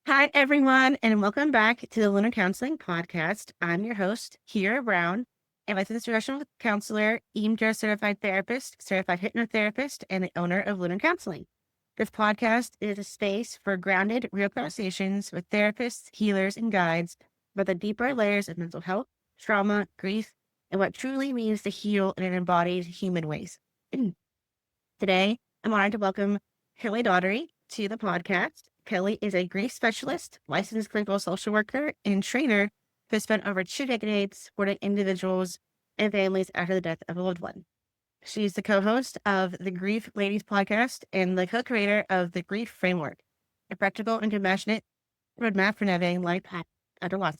Hi, everyone, and welcome back to the Lunar Counseling Podcast. I'm your host, Kiara Brown, a licensed professional counselor, EMDR certified therapist, certified hypnotherapist, and the owner of Lunar Counseling. This podcast is a space for grounded, real conversations with therapists, healers, and guides about the deeper layers of mental health, trauma, grief, and what truly means to heal in an embodied human ways. Today, I'm honored to welcome Kelly Daugherty to the podcast. Kelly is a grief specialist, licensed clinical social worker, and trainer who has spent over 2 decades supporting individuals and families after the death of a loved one. She's the co-host of the Grief Ladies podcast and the co-creator of the Grief Framework, a practical and compassionate roadmap for navigating life after loss.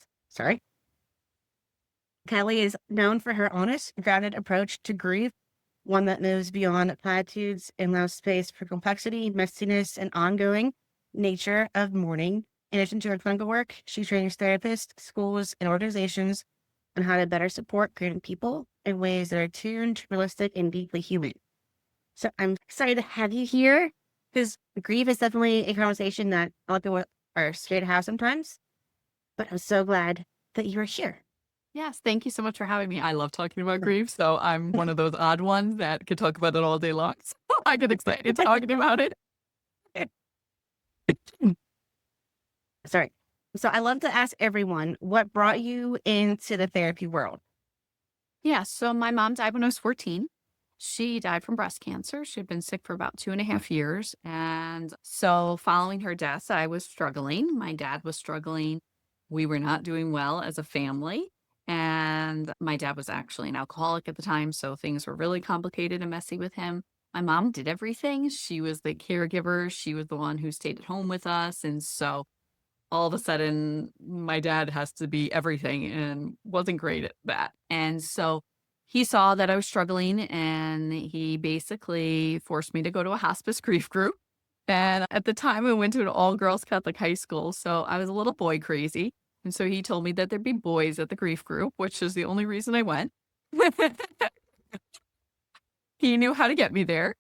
Kelly is known for her honest, grounded approach to grief, one that moves beyond platitudes and allows space for complexity, messiness, and ongoing nature of mourning. In addition to her clinical work, she trains therapists, schools, and organizations on how to better support grieving people in ways that are tuned, realistic, and deeply human. So I'm excited to have you here because grief is definitely a conversation that a lot of people are scared to have sometimes, but I'm so glad that you are here. Yes, thank you so much for having me. I love talking about grief, so I'm one of those odd ones that could talk about it all day long. So I get excited talking about it. Sorry. So I love to ask everyone what brought you into the therapy world. Yeah, so my mom died when I was 14. She died from breast cancer. She had been sick for about 2.5 years. And so following her death, I was struggling. My dad was struggling. We were not doing well as a family. And my dad was actually an alcoholic at the time. So things were really complicated and messy with him. My mom did everything. She was the caregiver. She was the one who stayed at home with us. And so all of a sudden, my dad has to be everything and wasn't great at that. And so he saw that I was struggling and he basically forced me to go to a hospice grief group. And at the time, I went to an all girls Catholic high school. So I was a little boy crazy. And so he told me that there'd be boys at the grief group, which is the only reason I went. He knew how to get me there.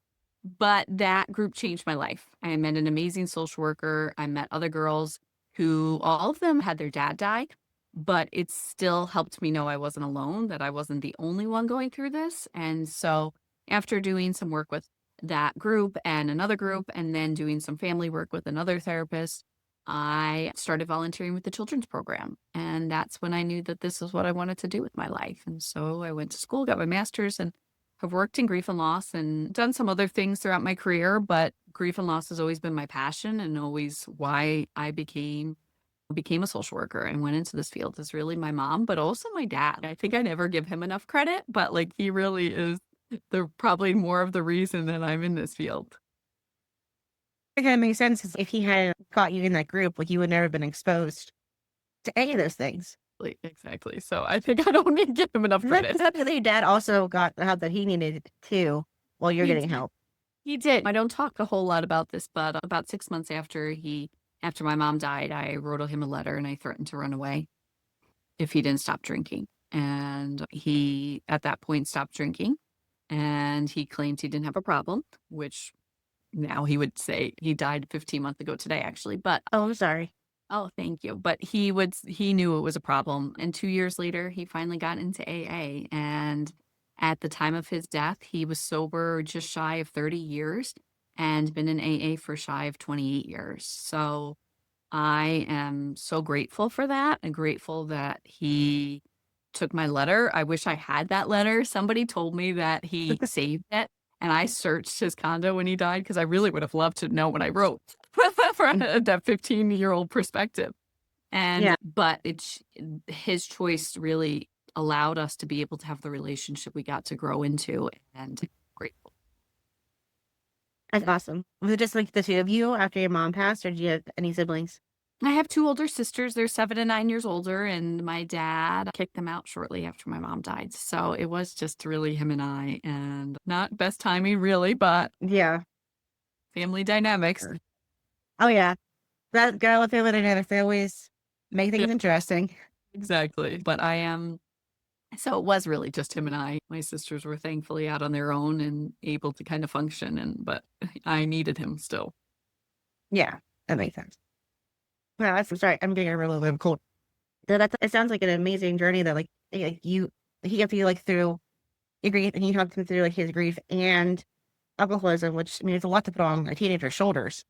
But that group changed my life. I met an amazing social worker. I met other girls who all of them had their dad die, but it still helped me know I wasn't alone, that I wasn't the only one going through this. And so after doing some work with that group and another group, and then doing some family work with another therapist, I started volunteering with the children's program. And that's when I knew that this is what I wanted to do with my life. And so I went to school, got my master's, and have worked in grief and loss and done some other things throughout my career, but grief and loss has always been my passion and always why I became a social worker and went into this field. Is really my mom, but also my dad. I think I never give him enough credit, but like he really is the probably more of the reason that I'm in this field. It kind of makes sense 'cause if he hadn't got you in that group, like you would never have been exposed to any of those things. Exactly. So I think I don't need to give him enough credit. Your dad also got the help that he needed too while you're He getting did. help. He did. I don't talk a whole lot about this, but about 6 months after my mom died, I wrote him a letter and I threatened to run away if he didn't stop drinking. And he, at that point, stopped drinking and he claimed he didn't have a problem, which now he would say he died 15 months ago today, actually. But Oh, I'm sorry. oh, thank you. But he knew it was a problem. And 2 years later, he finally got into AA. And at the time of his death, he was sober just shy of 30 years and been in AA for shy of 28 years. So I am so grateful for that and grateful that he took my letter. I wish I had that letter. Somebody told me that he saved it and I searched his condo when he died because I really would have loved to know what I wrote from that 15-year-old perspective. Yeah, But his choice really allowed us to be able to have the relationship we got to grow into and grateful. that's awesome. Was it just like the two of you after your mom passed, or did you have any siblings? I have two older sisters. They're 7 and 9 years older, and my dad kicked them out shortly after my mom died. So it was just really him and I, and not best timing, really, but Yeah. family dynamics. Sure. Oh, yeah. That girl with family dynamics, they always make things Yeah, interesting. exactly. But I am, so it was really just him and I. My sisters were thankfully out on their own and able to kind of function, but I needed him still. Yeah, that makes sense. Wow, I'm sorry. I'm getting a little bit cold. So it sounds like an amazing journey that he got you like through your grief and you helped him through like his grief and alcoholism, which I mean, it's a lot to put on a teenager's shoulders.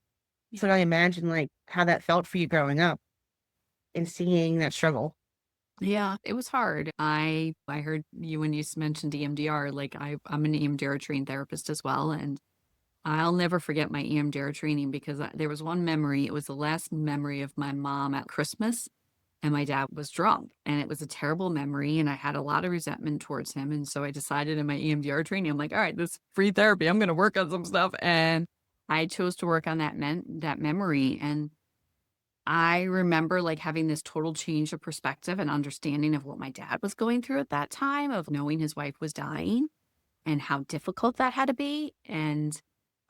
So I imagine like how that felt for you growing up and seeing that struggle. Yeah, it was hard. I heard you when you mentioned EMDR, like I'm an EMDR trained therapist as well, and I'll never forget my EMDR training because there was one memory. It was the last memory of my mom at Christmas, and my dad was drunk, and it was a terrible memory, and I had a lot of resentment towards him, and so I decided in my EMDR training, I'm like, all right, this is free therapy. I'm going to work on some stuff, and I chose to work on that memory, and I remember like having this total change of perspective and understanding of what my dad was going through at that time, of knowing his wife was dying and how difficult that had to be. And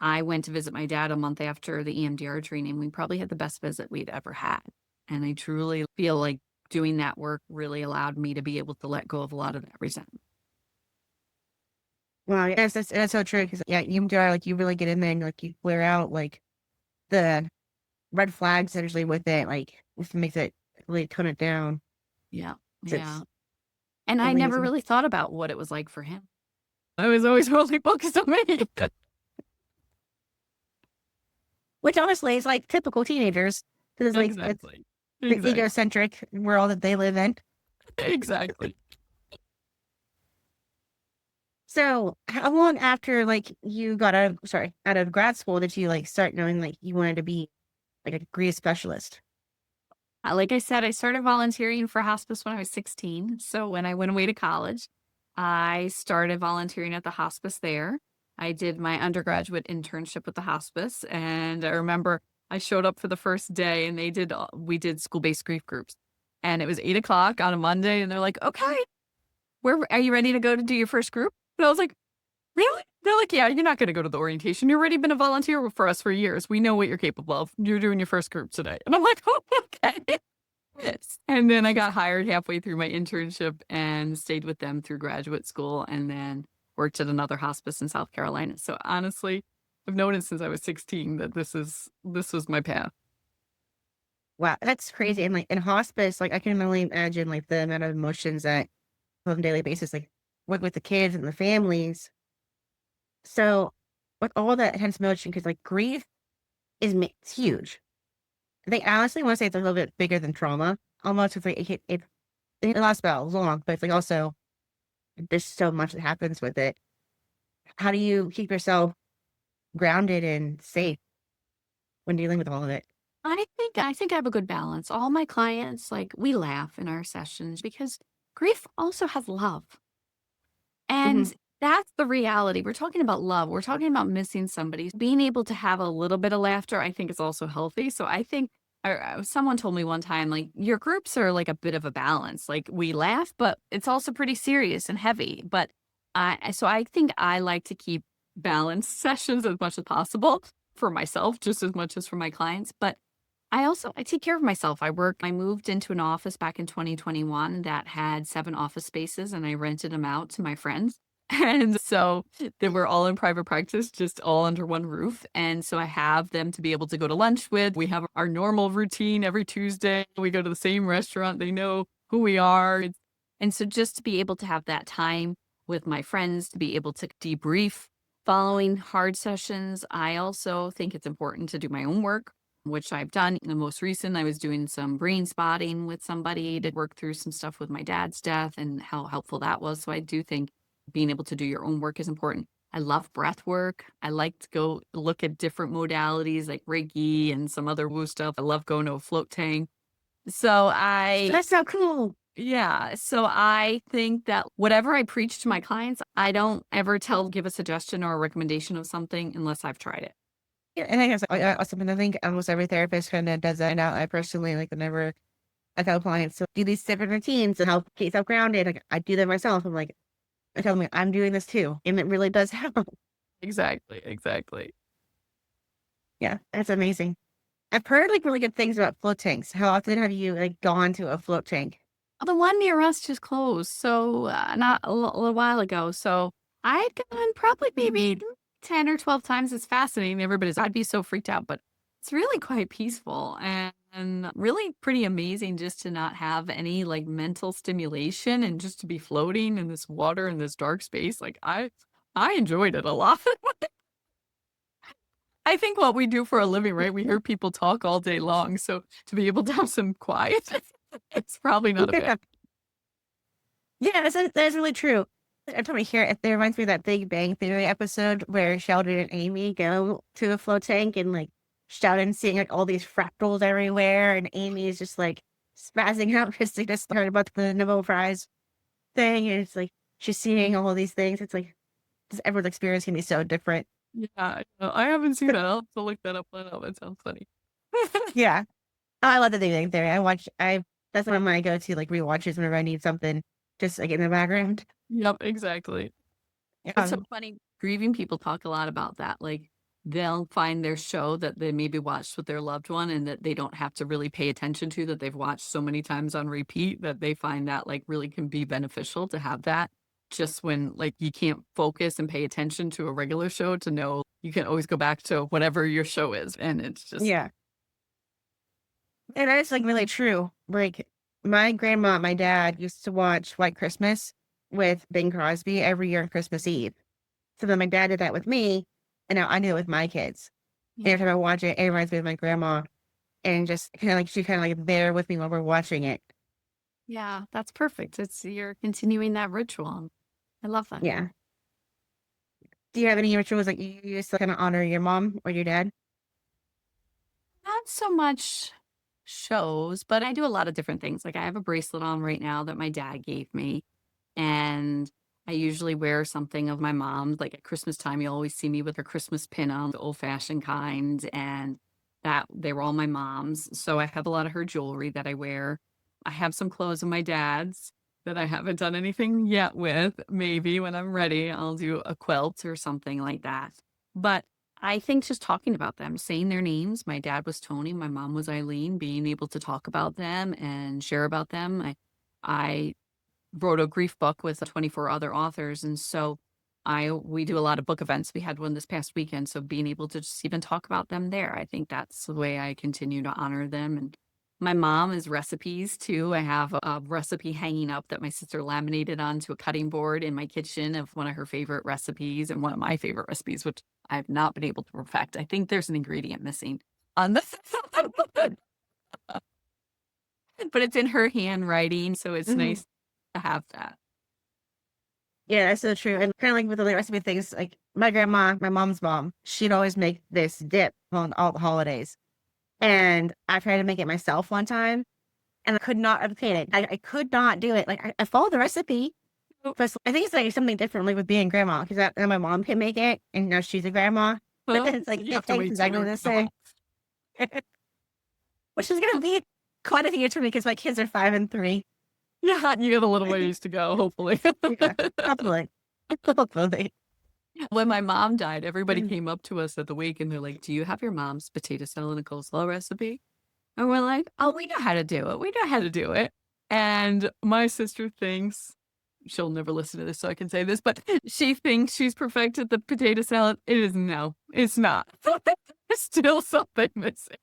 I went to visit my dad a month after the EMDR training. We probably had the best visit we'd ever had. And I truly feel like doing that work really allowed me to be able to let go of a lot of that resentment. Wow, yes, that's so true. Because yeah, EMDR, like you really get in there and like you clear out like the red flags usually with it, like it makes it really tone it down. Yeah. It's Yeah. And I never amazing. really thought about what it was like for him. I was always really focused on me. Which honestly is like typical teenagers. Because like it's Exactly. the Exactly. egocentric world that they live in. Exactly. So how long after like you got out of grad school did you like start knowing like you wanted to be like a grief specialist? Like I said, I started volunteering for hospice when I was 16. So when I went away to college, I started volunteering at the hospice there. I did my undergraduate internship with the hospice. And I remember I showed up for the first day and we did school-based grief groups. And it was 8 o'clock on a Monday. And they're like, okay, where are you ready to go to do your first group? And I was like, really? They're like, yeah, you're not going to go to the orientation. You've already been a volunteer for us for years. We know what you're capable of. You're doing your first group today. And I'm like, oh, okay. Yes. And then I got hired halfway through my internship and stayed with them through graduate school and then worked at another hospice in South Carolina. So honestly, I've known it since I was 16 that this was my path. Wow, that's crazy. And like in hospice, like I can only imagine like the amount of emotions that on a daily basis, like with the kids and the families. So with all that intense emotion, because like grief it's huge. I think I honestly want to say it's a little bit bigger than trauma. Almost it's like it lasts about long, but it's like also there's so much that happens with it. How do you keep yourself grounded and safe when dealing with all of it? I think I have a good balance. All my clients, like we laugh in our sessions because grief also has love. Hmm. And that's the reality. We're talking about love. We're talking about missing somebody. Being able to have a little bit of laughter, I think is also healthy. So I think someone told me one time, like, your groups are like a bit of a balance. Like, we laugh, but it's also pretty serious and heavy. But so I think I like to keep balanced sessions as much as possible for myself, just as much as for my clients. But I take care of myself. I moved into an office back in 2021 that had 7 office spaces and I rented them out to my friends. And so they were all in private practice, just all under one roof. And so I have them to be able to go to lunch with. We have our normal routine every Tuesday. We go to the same restaurant. They know who we are. And so just to be able to have that time with my friends, to be able to debrief following hard sessions, I also think it's important to do my own work, which I've done. The most recent, I was doing some brain spotting with somebody to work through some stuff with my dad's death and how helpful that was. So I do think being able to do your own work is important. I love breath work. I like to go look at different modalities like Reiki and some other woo stuff. I love going to a float tank. So That's so cool. yeah. So I think that whatever I preach to my clients, I don't ever give a suggestion or a recommendation of something unless I've tried it. Yeah, and I guess something I think almost every therapist kind of does that. Now, I personally like whenever I tell clients to do these different routines and help keep yourself grounded, like I do that myself. I'm like, I tell me I'm doing this too, and it really does help. Exactly. Exactly. Yeah, that's amazing. I've heard like really good things about float tanks. How often have you like gone to a float tank? The one near us just closed, so not a little while ago. So I've gone probably maybe 10 or 12 times. It's fascinating. I'd be so freaked out, but it's really quite peaceful. And and really pretty amazing just to not have any like mental stimulation and just to be floating in this water in this dark space. Like I enjoyed it a lot. I think what we do for a living, right? We hear people talk all day long. So to be able to have some quiet, it's probably not a bad. Yeah, yeah, that's really true. Every time I hear it, it reminds me of that Big Bang Theory episode where Sheldon and Amy go to a float tank and like Sheldon's seeing like all these fractals everywhere, and Amy is just like spazzing out because they just heard about the Nobel Prize thing, and it's like she's seeing all these things. It's like everyone's experience can be so different. Yeah, I know. I haven't seen that. I'll have to look that up. I know that sounds funny. Yeah. Oh, I love the Big Bang Theory. That's one of my go-to like rewatches whenever I need something just like in the background. Yep, exactly. It's so funny. Grieving people talk a lot about that. Like they'll find their show that they maybe watched with their loved one and that they don't have to really pay attention to, that they've watched so many times on repeat, that they find that like really can be beneficial to have that just when like you can't focus and pay attention to a regular show, to know you can always go back to whatever your show is. And it's just, Yeah. And that is like really true. Like my grandma, my dad used to watch White Christmas with Bing Crosby every year on Christmas Eve. So then my dad did that with me, and now I do it with my kids. And every time I watch it, it reminds me of my grandma, and just kind of like she's kind of like there with me while we're watching it. yeah, that's perfect. It's you're continuing that ritual. I love that. Yeah. Do you have any rituals that you use to kind of honor your mom or your dad? Not so much shows, but I do a lot of different things. Like I have a bracelet on right now that my dad gave me, and I usually wear something of my mom's. Like at Christmas time, you always see me with her Christmas pin on, the old-fashioned kind, and that they were all my mom's. So I have a lot of her jewelry that I wear. I have some clothes of my dad's that I haven't done anything yet with. Maybe when I'm ready, I'll do a quilt or something like that. But I think just talking about them, saying their names. My dad was Tony, my mom was Eileen. Being able to talk about them and share about them. I wrote a grief book with 24 other authors, and so we do a lot of book events. We had one this past weekend, so being able to just even talk about them there, I think that's the way I continue to honor them. And my mom is recipes too. I have a recipe hanging up that my sister laminated onto a cutting board in my kitchen of one of her favorite recipes and one of my favorite recipes, which I've not been able to perfect. I think there's an ingredient missing on this, but it's in her handwriting, so it's nice to have that. Yeah, that's so true. And kind of like with the recipe things, like my grandma, my mom's mom, she'd always make this dip on all the holidays. And I tried to make it myself one time, and I could not obtain it. I could not do it. Like I followed the recipe, but I think it's like something different, like with being grandma, because my mom can make it, and now she's a grandma. But then it's like You it have to tastes wait exactly till the same, which is gonna be quite a few for me because my kids are 5 and 3. Yeah, you got a little ways to go, hopefully. Yeah, hopefully. Hopefully. When my mom died, everybody came up to us at the wake and they're like, "Do you have your mom's potato salad and coleslaw recipe?" And we're like, "Oh, we know how to do it. We know how to do it." And my sister thinks, she'll never listen to this, so I can say this, but she thinks she's perfected the potato salad. It is no, it's not. There's still something missing.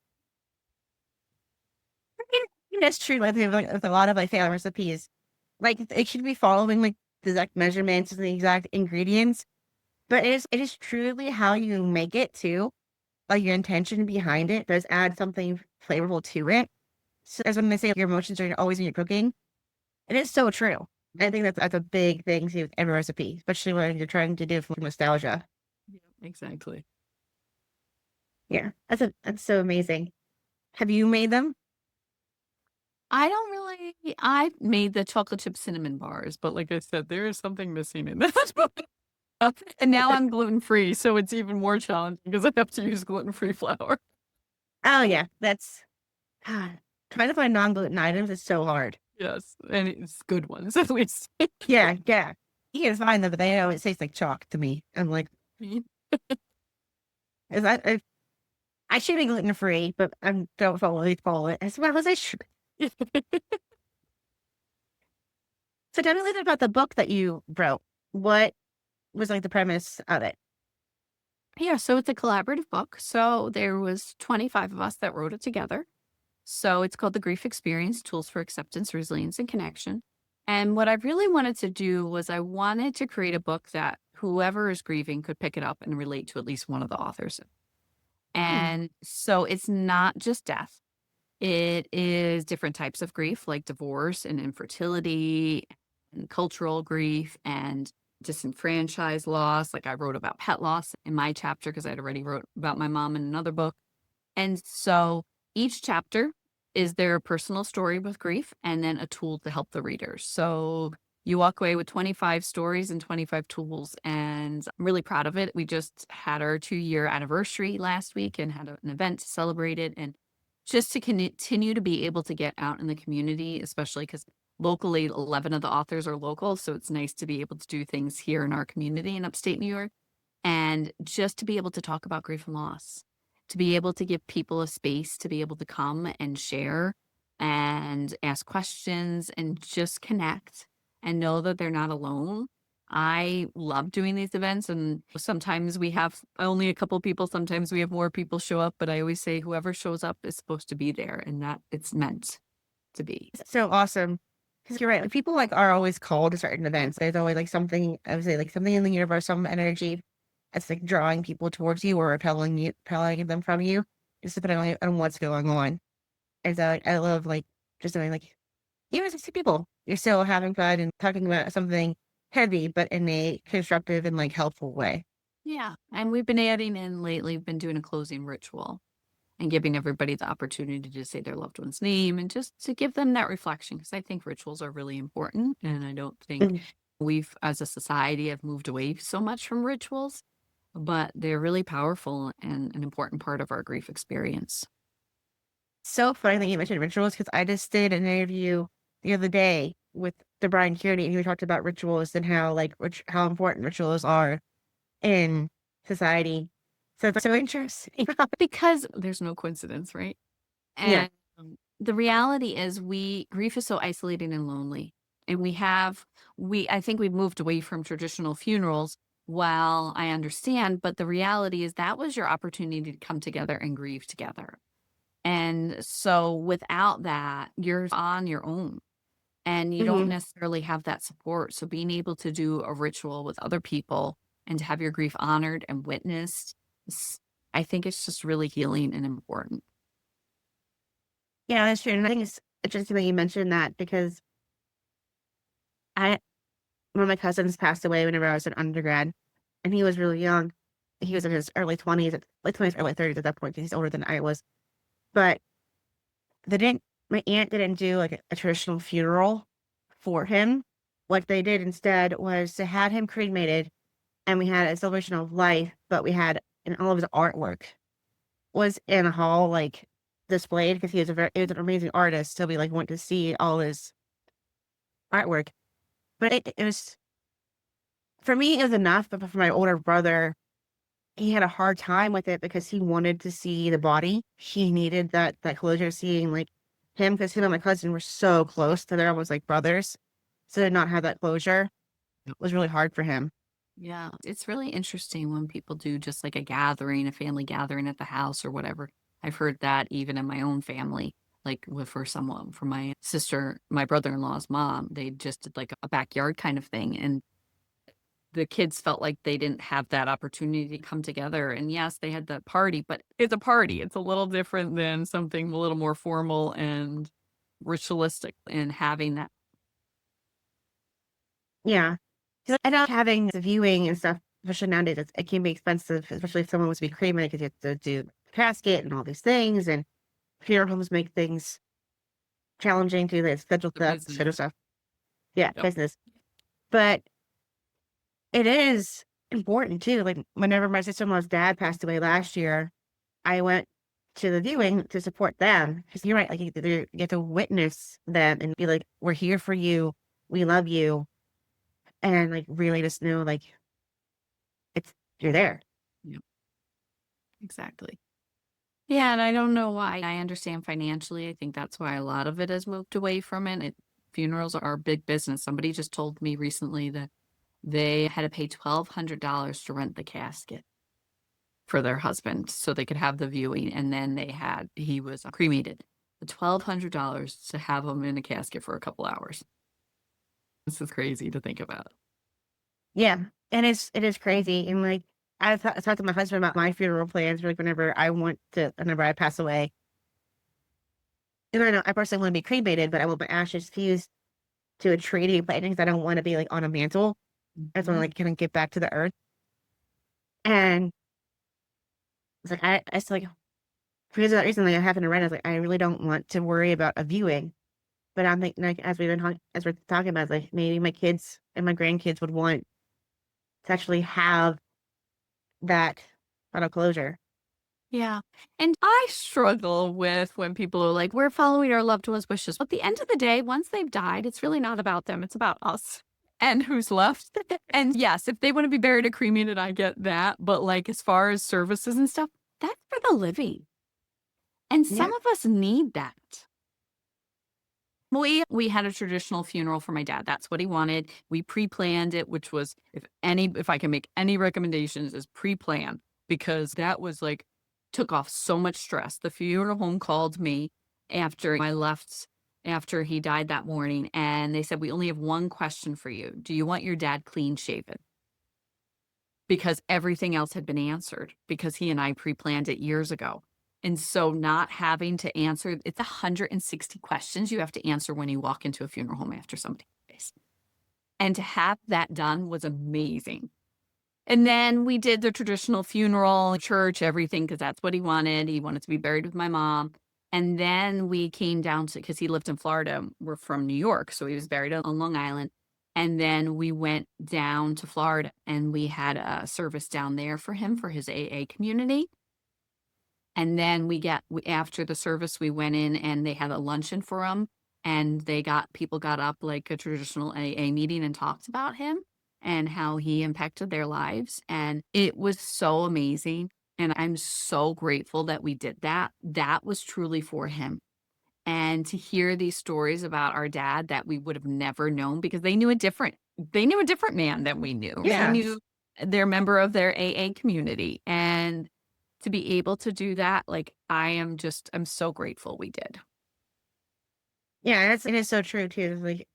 That's true. With a lot of my family recipes, like it should be following like the exact measurements and the exact ingredients, but it is truly how you make it too. Like your intention behind it does add something flavorful to it. So as when they say your emotions are always in your cooking, it is so true. I think that's a big thing to with every recipe, especially when you're trying to do it for nostalgia. Yeah, exactly. Yeah, that's so amazing. Have you made them? I made the chocolate chip cinnamon bars, but like I said, there is something missing in this. And now I'm gluten-free, so it's even more challenging because I have to use gluten-free flour. Oh yeah, that's God. Trying to find non-gluten items is so hard. Yes, and it's good ones at least. Yeah, yeah. You can find them, but they always taste like chalk to me. I'm like, is that I should be gluten free, but I don't follow it as well as I should. So tell me a little bit about the book that you wrote. What was like the premise of it? Yeah, so it's a collaborative book. So there was 25 of us that wrote it together. So it's called The Grief Experience, Tools for Acceptance, Resilience, and Connection. And what I really wanted to do was I wanted to create a book that whoever is grieving could pick it up and relate to at least one of the authors. Hmm. And so it's not just death. It is different types of grief like divorce and infertility and cultural grief and disenfranchised loss. Like I wrote about pet loss in my chapter because I'd already wrote about my mom in another book. And so each chapter is their personal story with grief and then a tool to help the readers. So you walk away with 25 stories and 25 tools. And I'm really proud of it. We just had our 2-year anniversary last week and had an event to celebrate it. And just to continue to be able to get out in the community, especially because locally 11 of the authors are local. So it's nice to be able to do things here in our community in upstate New York. And just to be able to talk about grief and loss, to be able to give people a space to be able to come and share and ask questions and just connect and know that they're not alone. I love doing these events, and sometimes we have only a couple people, sometimes we have more people show up, but I always say whoever shows up is supposed to be there and that it's meant to be. So awesome. Because you're right. Like, people like are always called to certain events. There's always like something, I would say, like something in the universe, some energy that's like drawing people towards you or repelling them from you, just depending on what's going on. And so like, I love like just doing like, even if it's two people, you're still having fun and talking about something heavy, but in a constructive and like helpful way. Yeah. And we've been adding in lately, we've been doing a closing ritual and giving everybody the opportunity to say their loved one's name and just to give them that reflection because I think rituals are really important. And I don't think Mhm. we've, as a society, have moved away so much from rituals, but they're really powerful and an important part of our grief experience. So funny that you mentioned rituals because I just did an interview the other day with the Brian Kearney and he talked about rituals and how like how important rituals are in society. So it's so interesting. Because there's no coincidence, right? Yeah. And the reality is grief is so isolating and lonely. And I think we've moved away from traditional funerals while I understand, but the reality is that was your opportunity to come together and grieve together. And so without that, you're on your own and you don't Hmm. necessarily have that support. So being able to do a ritual with other people and to have your grief honored and witnessed, I think it's just really healing and important. Yeah, that's true. And I think it's interesting that you mentioned that because I one of my cousins passed away whenever I was an undergrad and he was really young. He was in his early 20s, late 20s, early 30s at that point 'cause he's older than I was. But they didn't my aunt didn't do like a traditional funeral for him. What they did instead was to have him cremated and we had a celebration of life, but we had and all of his artwork was in a hall like displayed because he was an amazing artist. So we like went to see all his artwork. But it was for me it was enough, but for my older brother, he had a hard time with it because he wanted to see the body. He needed that closure seeing like him because him and my cousin were so close that they're almost like brothers. So to not have that closure was really hard for him. Yeah, it's really interesting when people do just like a gathering, a family gathering at the house or whatever. I've heard that even in my own family, like for someone, for my sister, my brother-in-law's mom, they just did like a backyard kind of thing. And the kids felt like they didn't have that opportunity to come together. And yes, they had the party, but it's a party. It's a little different than something a little more formal and ritualistic and having that. Yeah. 'Cause I know having the viewing and stuff, especially nowadays, it can be expensive, especially if someone was to be cremated because you have to do the casket and all these things. And funeral homes make things challenging to the schedule The that business. sort of stuff. Yeah, Yep. business. But it is important too. Like whenever my sister-in-law's dad passed away last year, I went to the viewing to support them. Because you're right, like you get to witness them and be like, "We're here for you. We love you," and like really just know like it's you're there. Yep. Exactly. Yeah, and I don't know why. I understand financially. I think that's why a lot of it has moved away from it. Funerals are big business. Somebody just told me recently that they had to pay $1,200 to rent the casket for their husband so they could have the viewing. And then he was cremated $1,200 to have him in a casket for a couple hours. This is crazy to think about. Yeah, and it is crazy, and, like, I talked to my husband about my funeral plans, like, whenever I pass away. And I know I personally wanna be cremated, but I want my ashes fused to a tree to be planted 'cause I don't wanna be, like, on a mantle. I just wanna, Mhm. like, kinda get back to the earth, and it's like, I just, like because of that reason, like, I happened to write, I was like, "I really don't want to worry about a viewing," but I'm thinking, like, as we're talking about, like, maybe my kids and my grandkids would want to actually have that final closure. Yeah. And I struggle with when people are like, we're following our loved ones' wishes. At the end of the day, once they've died, it's really not about them. It's about us and who's left. And yes, if they want to be buried or cremated, I get that. But like, as far as services and stuff, that's for the living. And Yeah. some of us need that. We had a traditional funeral for my dad. That's what he wanted. We pre-planned it, which was if I can make any recommendations is pre-plan because that was like took off so much stress. The funeral home called me after I left after he died that morning and they said we only have one question for you. Do you want your dad clean shaven? Because everything else had been answered because he and I pre-planned it years ago. And so not having to answer it's 160 questions you have to answer when you walk into a funeral home after somebody dies. And to have that done was amazing. And then we did the traditional funeral, church, everything, because that's what he wanted. He wanted to be buried with my mom. And then we came down to, because he lived in Florida, we're from New York. So he was buried on Long Island. And then we went down to Florida and we had a service down there for him for his AA community. And then after the service, we went in and they had a luncheon for him. And people got up like a traditional AA meeting and talked about him and how he impacted their lives. And it was so amazing. And I'm so grateful that we did that. That was truly for him. And to hear these stories about our dad that we would have never known because they knew a different man than we knew. They Yeah. knew their member of their AA community. And to be able to do that, like, I'm so grateful we did. Yeah, it is so true too, like,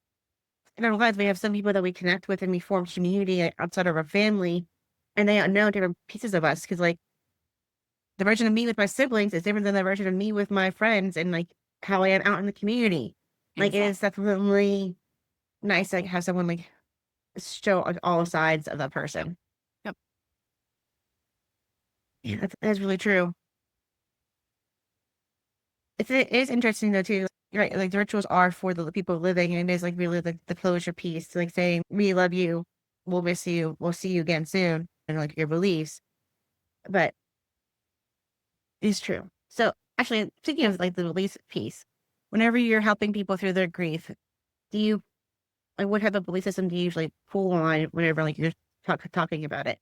and I'm glad we have some people that we connect with and we form community, like, outside of our family, and they know different pieces of us because, like, the version of me with my siblings is different than the version of me with my friends and, like, how I am out in the community. Like, it is Exactly. definitely nice, like, have someone, like, show, like, all sides of that person. Yep. Yeah, that's really true. It is interesting though too, right? Like the rituals are for the people living, and it is like really the closure piece, like saying we love you, we'll miss you, we'll see you again soon, and like your beliefs. But it's true. So actually, speaking of like the beliefs piece, whenever you're helping people through their grief, do you like what type of belief system do you usually pull on whenever like you're talking about it?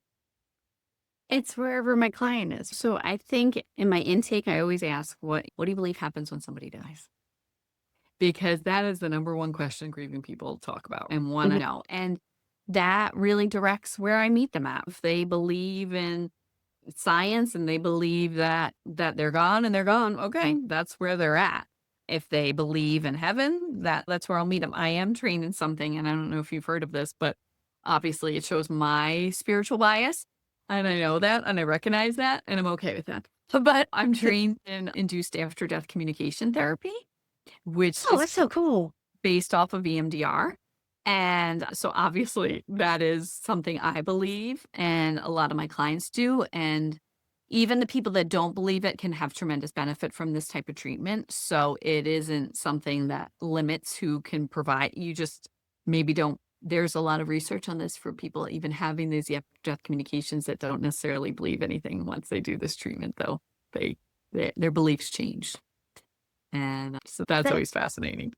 It's wherever my client is. So I think in my intake, I always ask, what do you believe happens when somebody dies? Because that is the number one question grieving people talk about and want to Mhm. know. And that really directs where I meet them at. If they believe in science and they believe that they're gone and they're gone, okay, that's where they're at. If they believe in heaven, that's where I'll meet them. I am trained in something, and I don't know if you've heard of this, but obviously it shows my spiritual bias, and I know that, and I recognize that, and I'm okay with that. But I'm trained in induced after death communication therapy, which Oh, is that's so cool. based off of EMDR. And so obviously that is something I believe and a lot of my clients do. And even the people that don't believe it can have tremendous benefit from this type of treatment. So it isn't something that limits who can provide. You just maybe don't. There's a lot of research on this for people even having these death communications that don't necessarily believe anything once they do this treatment, though. Their beliefs change. And so that's That always fascinating.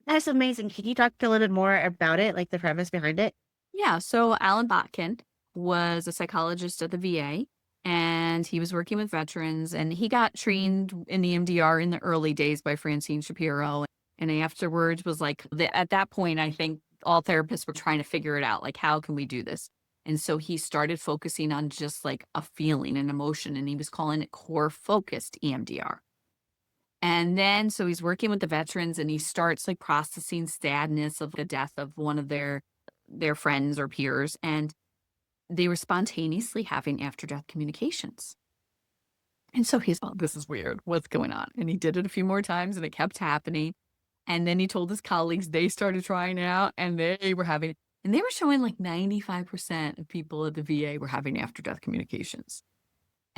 that's amazing. Can you talk a little bit more about it, like the premise behind it? Yeah, so Alan Botkin was a psychologist at the VA, and he was working with veterans, and he got trained in the MDR in the early days by Francine Shapiro, and afterwards was like, at that point, I think all therapists were trying to figure it out, like, how can we do this? And so he started focusing on just like a feeling, an emotion, and he was calling it core focused EMDR. And then, so he's working with the veterans and he starts like processing sadness of the death of one of their friends or peers. And they were spontaneously having after death communications. And so he's, oh, this is weird. What's going on? And he did it a few more times and it kept happening. And then he told his colleagues, they started trying it out and they were having, and they were showing like 95% of people at the VA were having after death communications.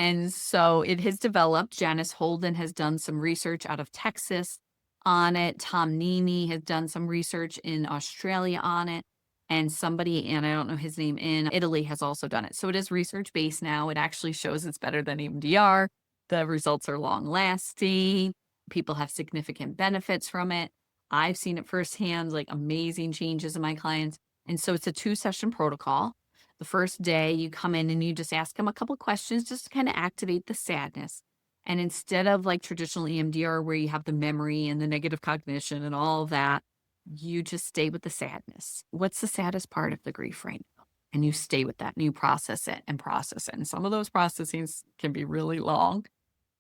And so it has developed. Janice Holden has done some research out of Texas on it. Tom Nini has done some research in Australia on it. And somebody, and I don't know his name, in Italy has also done it. So it is research based now. It actually shows it's better than EMDR. The results are long lasting. People have significant benefits from it. I've seen it firsthand, like amazing changes in my clients. And so it's a 2-session protocol. The first day you come in and you just ask them a couple questions just to kind of activate the sadness. And instead of like traditional EMDR where you have the memory and the negative cognition and all of that, you just stay with the sadness. What's the saddest part of the grief right now? And you stay with that and you process it and process it. And some of those processings can be really long.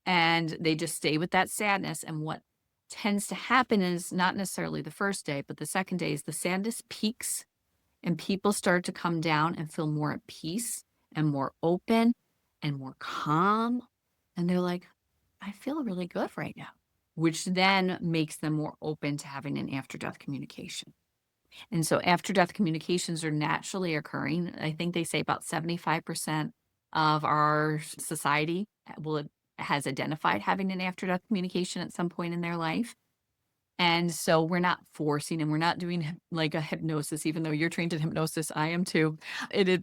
And they just stay with that sadness. And what tends to happen is not necessarily the first day, but the second day is the sadness peaks and people start to come down and feel more at peace and more open and more calm. And they're like, I feel really good right now, which then makes them more open to having an after-death communication. And so after-death communications are naturally occurring. I think they say about 75% of our society has identified having an after-death communication at some point in their life. And so we're not forcing and we're not doing like a hypnosis, even though you're trained in hypnosis. I am too.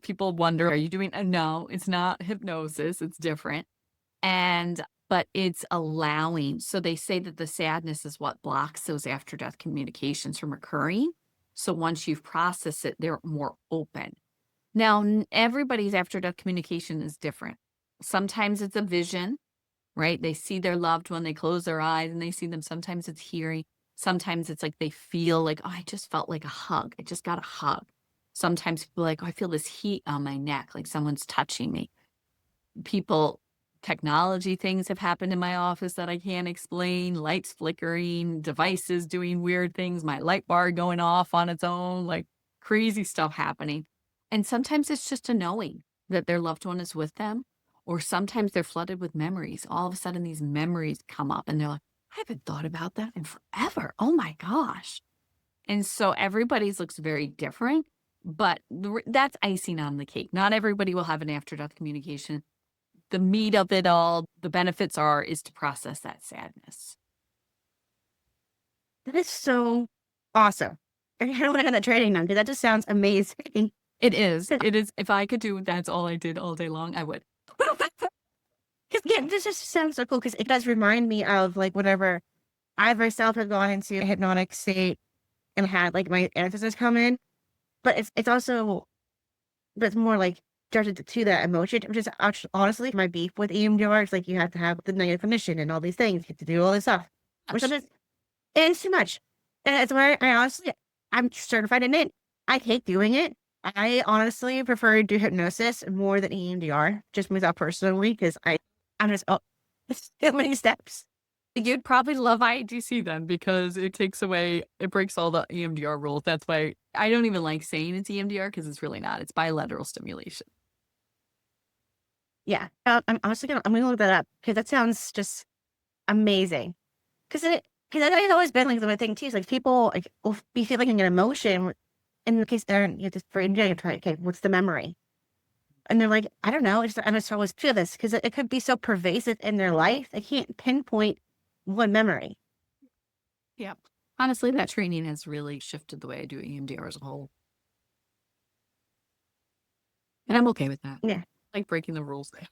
People wonder, are you doing? No, it's not hypnosis. It's different. But it's allowing. So they say that the sadness is what blocks those after death communications from occurring. So once you've processed it, they're more open. Now, everybody's after death communication is different. Sometimes it's a vision, right? They see their loved one, they close their eyes and they see them. Sometimes it's hearing. Sometimes it's like they feel like, oh, I just felt like a hug. I just got a hug. Sometimes people are like, oh, I feel this heat on my neck, like someone's touching me. Technology things have happened in my office that I can't explain, lights flickering, devices doing weird things, my light bar going off on its own, like crazy stuff happening. And sometimes it's just a knowing that their loved one is with them, or sometimes they're flooded with memories. All of a sudden these memories come up and they're like, I haven't thought about that in forever. Oh my gosh. And so everybody's looks very different, but that's icing on the cake. Not everybody will have an after-death communication. The meat of it all, the benefits is to process that sadness. That is so awesome. I kind of want to have that training now because that just sounds amazing. It is. It is. If I could do that's all I did all day long, I would. Yeah, this just sounds so cool because it does remind me of like whenever I myself have gone into a hypnotic state and had like my ancestors come in, but it's also, but it's more like directed to that emotion, which is honestly my beef with EMDR. It's like you have to have the negative cognition and all these things, you have to do all this stuff, which is it's too much. And that's why I'm certified in it. I hate doing it. I honestly prefer to do hypnosis more than EMDR, just myself personally, because I'm just, oh, it's so many steps. You'd probably love IADC then because it breaks all the EMDR rules. That's why I don't even like saying it's EMDR because it's really not. It's bilateral stimulation. Yeah. I'm gonna look that up because that sounds just amazing. Because that has always been like the thing too. Is like people like will be feeling an emotion in the case they're just for enjoying it. Okay, what's the memory? And they're like, I don't know. I just always feel this because it could be so pervasive in their life. They can't pinpoint one memory. Yeah. Honestly, that training has really shifted the way I do EMDR as a whole. And I'm okay with that. Yeah. Like breaking the rules there.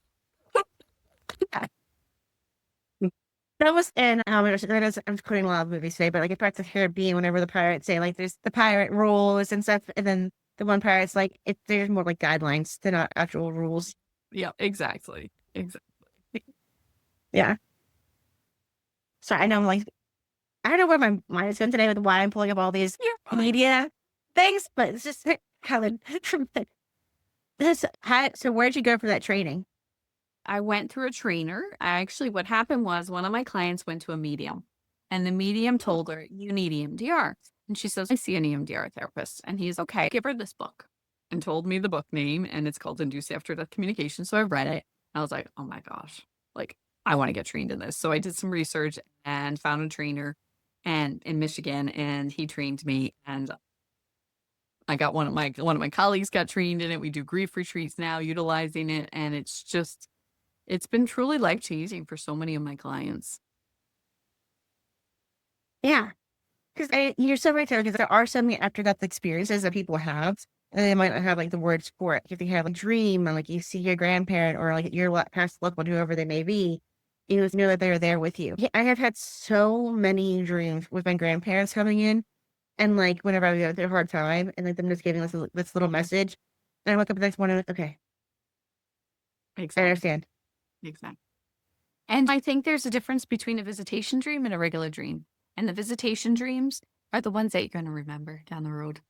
Yeah. That was in, oh my gosh, I'm quoting a lot of movies today, but like in Pirates of the Caribbean, whenever the pirates say like there's the pirate rules and stuff, and then the one pirate's like, there's more like guidelines than not actual rules. Yeah, exactly. Yeah. So I know I'm like, I don't know where my mind is going today with why I'm pulling up all these media things, but it's just how so where'd you go for that training? I went through a trainer. What happened was one of my clients went to a medium and the medium told her, you need EMDR. And she says, I see an EMDR therapist. And he's okay, give her this book and told me the book name. And it's called Induced After Death Communication. So I read it. I was like, oh my gosh, like I want to get trained in this. So I did some research and found a trainer and in Michigan, and he trained me. And I got one of my colleagues got trained in it. We do grief retreats now, utilizing it. And it's been truly life-changing for so many of my clients. Yeah. Because you're so right there, because there are so many after-death experiences that people have, and they might not have, like, the words for it. If you have a dream, and, like, you see your grandparent or, like, your past loved one, whoever they may be, you just know that they're there with you. Yeah, I have had so many dreams with my grandparents coming in, and, like, whenever I go through a hard time, and, like, them just giving us this little message, and I wake up the next morning, like, okay, I Exactly. understand. Exactly. And I think there's a difference between a visitation dream and a regular dream. And the visitation dreams are the ones that you're going to remember down the road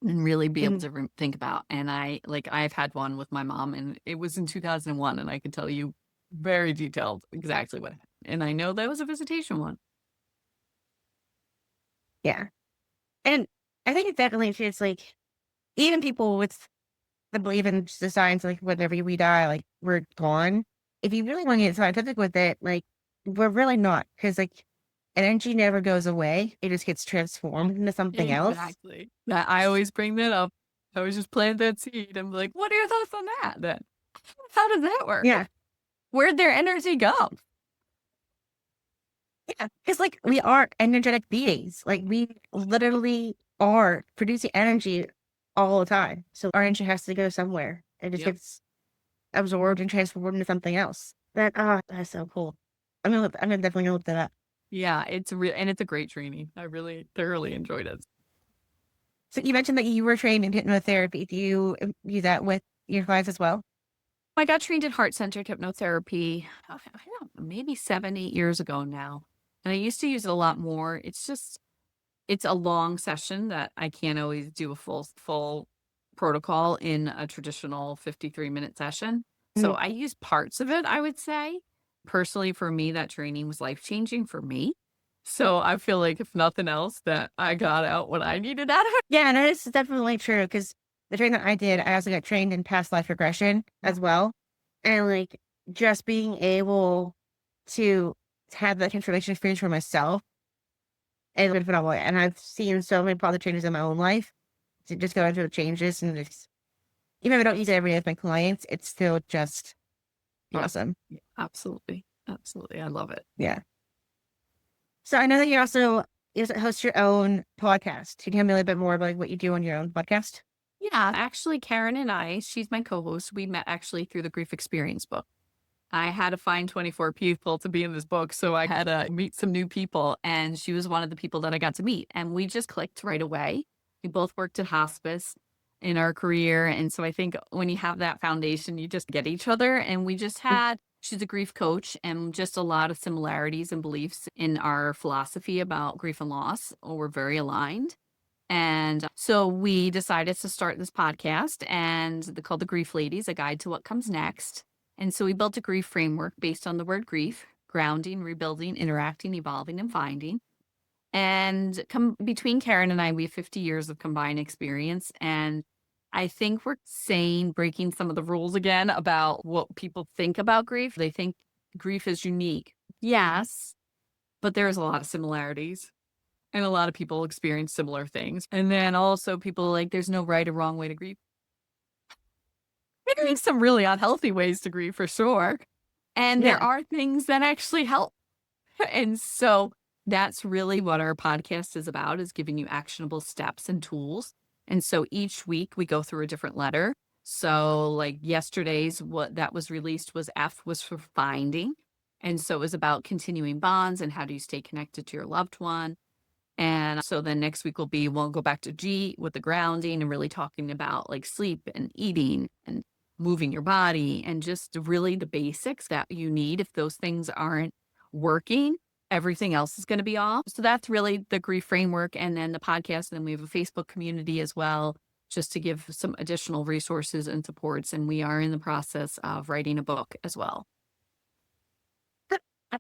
and really be able to think about. And I've had one with my mom, and it was in 2001, and I can tell you very detailed exactly what happened. And I know that was a visitation one. Yeah. And I think it definitely feels like even people with the belief in just the science, like whenever we die, like we're gone. If you really want to get scientific with it, like we're really not, because like energy never goes away. It just gets transformed into something else. Exactly. I always bring that up. I always just plant that seed. I'm like, what are your thoughts on that then? How does that work? Yeah. Where'd their energy go? Yeah. Because like we are energetic beings. Like we literally are producing energy all the time. So our energy has to go somewhere. It just gets absorbed and transformed into something else. That's so cool. I'm definitely gonna look that up. Yeah, it's real, and it's a great training. I really thoroughly enjoyed it. So you mentioned that you were trained in hypnotherapy. Do you use that with your clients as well? I got trained in heart-centered hypnotherapy, I don't know, maybe 7, 8 years ago now. And I used to use it a lot more. It's a long session that I can't always do a full protocol in a traditional 53-minute session. So I use parts of it, I would say. Personally, for me, that training was life-changing for me. So I feel like if nothing else, that I got out what I needed out of it. Yeah, no, this is definitely true because the training that I did, I also got trained in past life regression as well. And like just being able to have that transformation experience for myself is been phenomenal. And I've seen so many positive changes in my own life to just go into the changes, and it's, even if I don't use it every day with my clients, it's still just awesome. Yeah, absolutely. Absolutely. I love it. Yeah. So I know that you also host your own podcast. Can you tell me a little bit more about what you do on your own podcast? Yeah, actually, Karen and I, she's my co-host. We met actually through the Grief Experience book. I had to find 24 people to be in this book, so I had to meet some new people, and she was one of the people that I got to meet, and we just clicked right away. We both worked at hospice in our career, and so I think when you have that foundation, you just get each other, and we just had, she's a grief coach, and just a lot of similarities and beliefs in our philosophy about grief and loss. We're very aligned. And so we decided to start this podcast called The Grief Ladies, A Guide to What Comes Next. And so we built a grief framework based on the word grief: grounding, rebuilding, interacting, evolving, and finding. And between Karen and I, we have 50 years of combined experience. And I think we're breaking some of the rules again about what people think about grief. They think grief is unique. Yes, but there's a lot of similarities. And a lot of people experience similar things. And then also people like, there's no right or wrong way to grieve. There's some really unhealthy ways to grieve for sure. And there are things that actually help. And so that's really what our podcast is about, is giving you actionable steps and tools. And so each week we go through a different letter. So like yesterday's, what that was released was F, was for finding. And so it was about continuing bonds and how do you stay connected to your loved one. And so then next week we'll go back to G with the grounding and really talking about like sleep and eating and moving your body and just really the basics that you need. If those things aren't working, everything else is going to be off. So that's really the grief framework. And then the podcast. And then we have a Facebook community as well. just to give some additional resources and supports. And we are in the process of writing a book as well.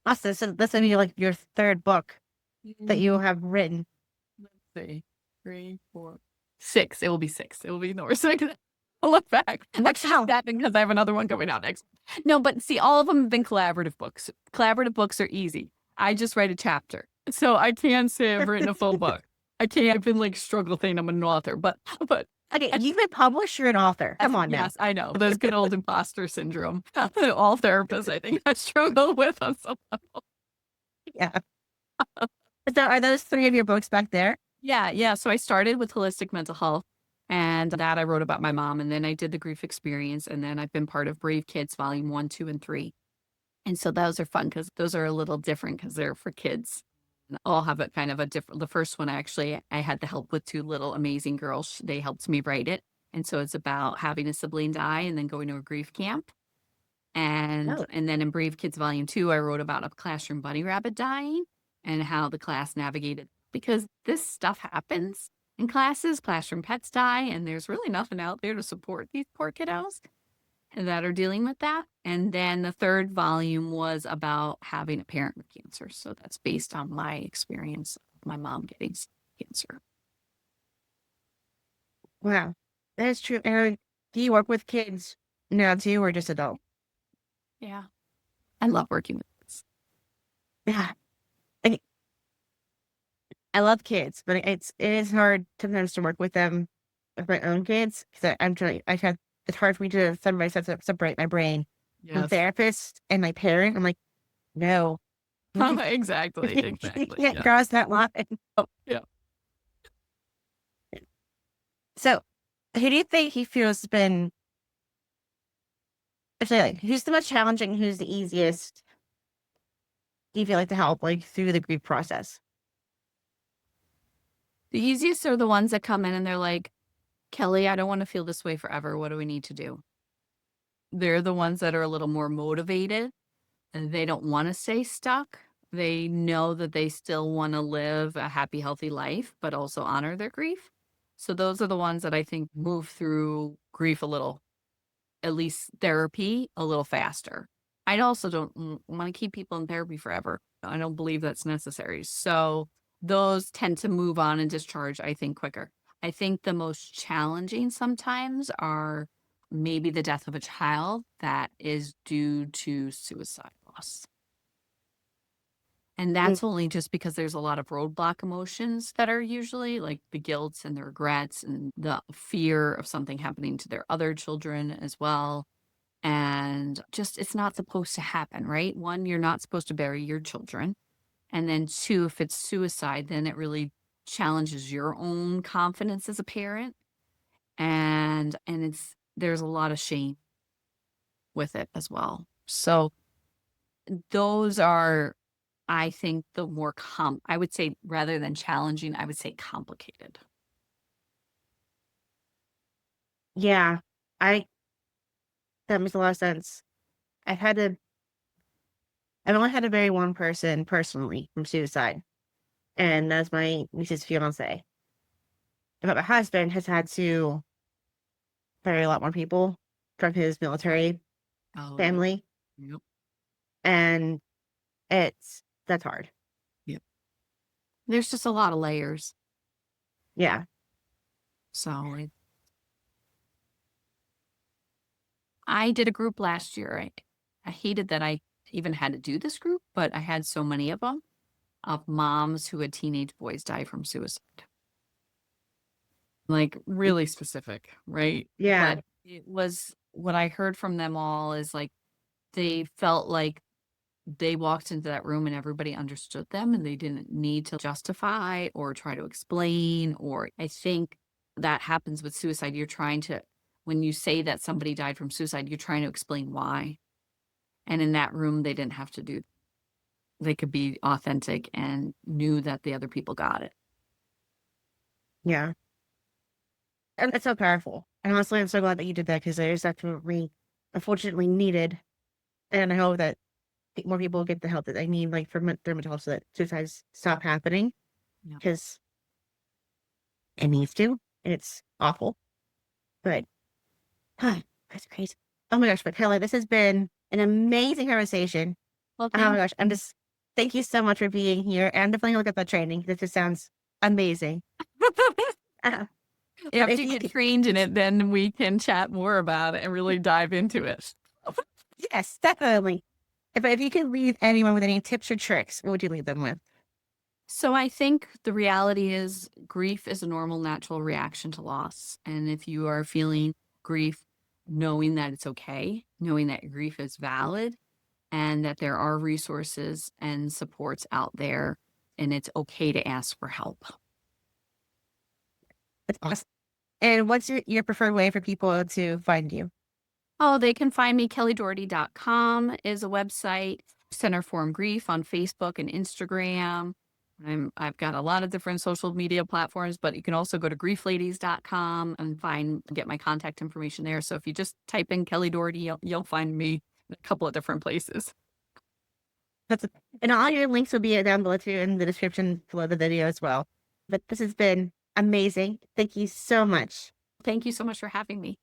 Awesome. So this will be like your third book that you have written. Let's see. 3, 4, 6. It will be 6. It will be no 6. I'll look back. Actually, that because I have another one coming out next. No, but see, all of them have been collaborative books. Collaborative books are easy. I just write a chapter. So I can't say I've written a full book. I can't. I've been like struggle saying I'm an author, but okay, you've been published. You're an author. Come on now. Yes, I know. There's good old imposter syndrome. All therapists, I think, I struggle with on some level. Yeah. So are those 3 of your books back there? Yeah. So I started with holistic mental health, and that I wrote about my mom, and then I did the grief experience, and then I've been part of Brave Kids Volume 1, 2, and 3. And so those are fun because those are a little different because they're for kids. And all have a kind of a different. The first one, actually, I had the help with 2 little amazing girls. They helped me write it. And so it's about having a sibling die and then going to a grief camp. And then in Brave Kids Volume 2, I wrote about a classroom bunny rabbit dying and how the class navigated, because this stuff happens in classes. Classroom pets die, and there's really nothing out there to support these poor kiddos that are dealing with that. And then the third volume was about having a parent with cancer. So that's based on my experience of my mom getting cancer. Wow, that is true. And do you work with kids now too, or just adults? Yeah. I love working with kids. Yeah. I love kids, but it is hard sometimes to work with them with my own kids because it's hard for me to separate my brain from therapist and my parent. I'm like, no. Exactly. You can't cross that line. Oh, yeah. So who do you think he feels has been, actually, like, who's the most challenging, who's the easiest, do you feel like, to help like through the grief process? The easiest are the ones that come in and they're like, Kelly, I don't want to feel this way forever. What do we need to do? They're the ones that are a little more motivated, and they don't want to stay stuck. They know that they still want to live a happy, healthy life, but also honor their grief. So those are the ones that I think move through grief a little, at least therapy, a little faster. I also don't want to keep people in therapy forever. I don't believe that's necessary. So those tend to move on and discharge, I think, quicker. I think the most challenging sometimes are maybe the death of a child that is due to suicide loss. And that's only just because there's a lot of roadblock emotions that are usually like the guilt and the regrets and the fear of something happening to their other children as well. And just, it's not supposed to happen, right? 1, you're not supposed to bury your children. And then 2, if it's suicide, then it really challenges your own confidence as a parent. And there's a lot of shame with it as well. So those are, I think, the more I would say, rather than challenging, I would say complicated. Yeah, that makes a lot of sense. I've only had to bury one person personally from suicide, and that's my niece's fiance. But my husband has had to bury a lot more people from his military family. Yep. And that's hard. Yep. There's just a lot of layers. Yeah. So I did a group last year. I hated that I even had to do this group, but I had so many of them, of moms who had teenage boys die from suicide. Like really specific, right? Yeah. But it was, what I heard from them all is like, they felt like they walked into that room and everybody understood them and they didn't need to justify or try to explain. Or I think that happens with suicide. When you say that somebody died from suicide, you're trying to explain why. And in that room, they didn't have to do. They could be authentic and knew that the other people got it. Yeah. And it's so powerful. And honestly, I'm so glad that you did that because it is definitely, unfortunately, needed. And I hope that more people get the help that they need, like for their mental health, so that suicides stop happening. Because it needs to. And it's awful. Good. That's crazy. Oh my gosh, but Kelly, this has been an amazing conversation. Well, Oh my thank gosh, thank you so much for being here and definitely look at that training. This just sounds amazing. Uh, After if you you get could, trained in it, then we can chat more about it and really dive into it. yes, definitely. If you could leave anyone with any tips or tricks, what would you leave them with? So I think the reality is grief is a normal, natural reaction to loss. And if you are feeling grief, knowing that it's okay, knowing that grief is valid, and that there are resources and supports out there, and it's okay to ask for help. That's awesome. And what's your preferred way for people to find you? Oh, they can find me. KellyDaugherty.com is a website. Center for Grief on Facebook and Instagram. I've got a lot of different social media platforms, but you can also go to griefladies.com and get my contact information there. So if you just type in Kelly Daugherty, you'll find me in a couple of different places. And all your links will be down below too in the description below the video as well. But this has been amazing. Thank you so much. Thank you so much for having me.